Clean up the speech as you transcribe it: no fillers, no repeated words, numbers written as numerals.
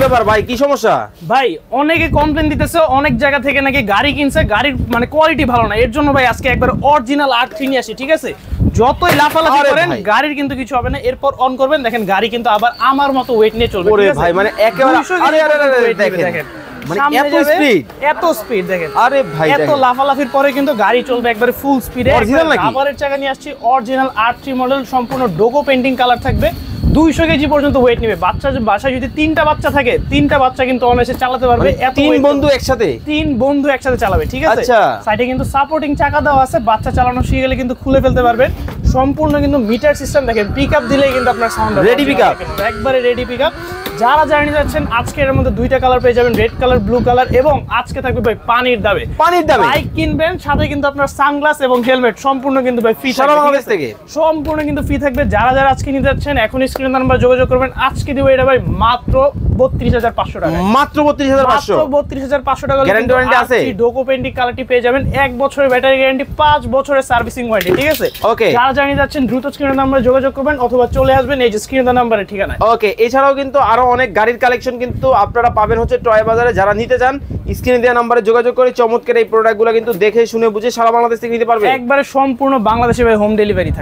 ব্যাপার ভাই, কি সমস্যা? ভাই অনেকে কমপ্লেইন দিতেছে অনেক জায়গা থেকে নাকি গাড়ি কিনছে, গাড়ির মানে কোয়ালিটি ভালো না। এর জন্য ভাই আজকে একবার অরিজিনাল R3 নিয়ে আসি, ঠিক আছে? যতই লাফালাফি করেন গাড়ির কিন্তু কিছু হবে না। এরপর অন করবেন, দেখেন গাড়ি কিন্তু আবার আমার মতো ওয়েট নিয়ে চলবে, ঠিক আছে? ভাই মানে একেবারে দেখেন মানে এত স্পিড দেখেন। আরে ভাই এত লাফালাফির পরে কিন্তু গাড়ি চলবে একবারে ফুল স্পিডে। অরিজিনাল নাকি? রাবারের চাকা নিয়ে আসছি, অরিজিনাল R3 মডেল, সম্পূর্ণ ডোগো পেইন্টিং কালার থাকবে। 200 কেজি পর্যন্ত ওয়েট নেবে। বাসায় যদি 3টা বাচ্চা থাকে, 3টা বাচ্চা কিন্তু অনায়াসে চালাতে পারবে। এত 3 বন্ধু একসাথে? 3 বন্ধু একসাথে চালাবে, ঠিক আছে? আচ্ছা, সাইডে কিন্তু সাপোর্টিং চাকা দেওয়া আছে, বাচ্চা চালানো শিখে গেলে কিন্তু খুলে ফেলতে পারবেন। সম্পূর্ণ কিন্তু মিটার সিস্টেম, দেখেন পিকআপ দিলেই কিন্তু আপনার সাউন্ড রেডি পিকআপ, একবারে রেডি পিকআপ। যারা জার্নি যাচ্ছেন আজকে এর মধ্যে 2টা কালার পেয়ে যাবেন, রেড কালার, ব্লু কালার, এবং আজকে থাকবে ভাই পানির দামে। বাইক কিনবেন সাথে কিন্তু আপনার সানগ্লাস এবং হেলমেট সম্পূর্ণ কিন্তু ভাই ফ্রি থাকবে, বাংলাদেশ থেকে সম্পূর্ণ কিন্তু ফ্রি থাকবে। যারা আজকে নিতে যাচ্ছেন এখনই স্ক্রিন নাম্বার যোগাযোগ করবেন। আজকে দিব এটা ভাই মাত্র 32,500 টাকা। মাত্র 32,500 টাকা। গ্যারান্টি ওয়ারেন্টি আছে? ডোকো পেইন্টিং কালারটি পেয়ে যাবেন, 1 বছরের ব্যাটারি গ্যারান্টি, 5 বছরের সার্ভিসিং ওয়ারেন্টি, ঠিক আছে? ওকে, যারা জার্নি যাচ্ছেন দ্রুত স্ক্রিনের নাম্বারে যোগাযোগ করবেন অথবা চলে আসবেন এই যে স্ক্রিনের নাম্বারের ঠিকানা। ওকে, এছাড়াও কিন্তু আরো অনেক গাড়ির কালেকশন কিন্তু আপনারা পাবেন হচ্ছে টয় বাজারে। যারা নিতে চান স্ক্রিনে দেওয়া নাম্বারে যোগাযোগ করে চমৎকার এই প্রোডাক্টগুলো কিন্তু দেখে শুনে বুঝে সারা বাংলাদেশ থেকে নিতে পারবে। একবারে সম্পূর্ণ বাংলাদেশে ভাই হোম ডেলিভারি থাকে।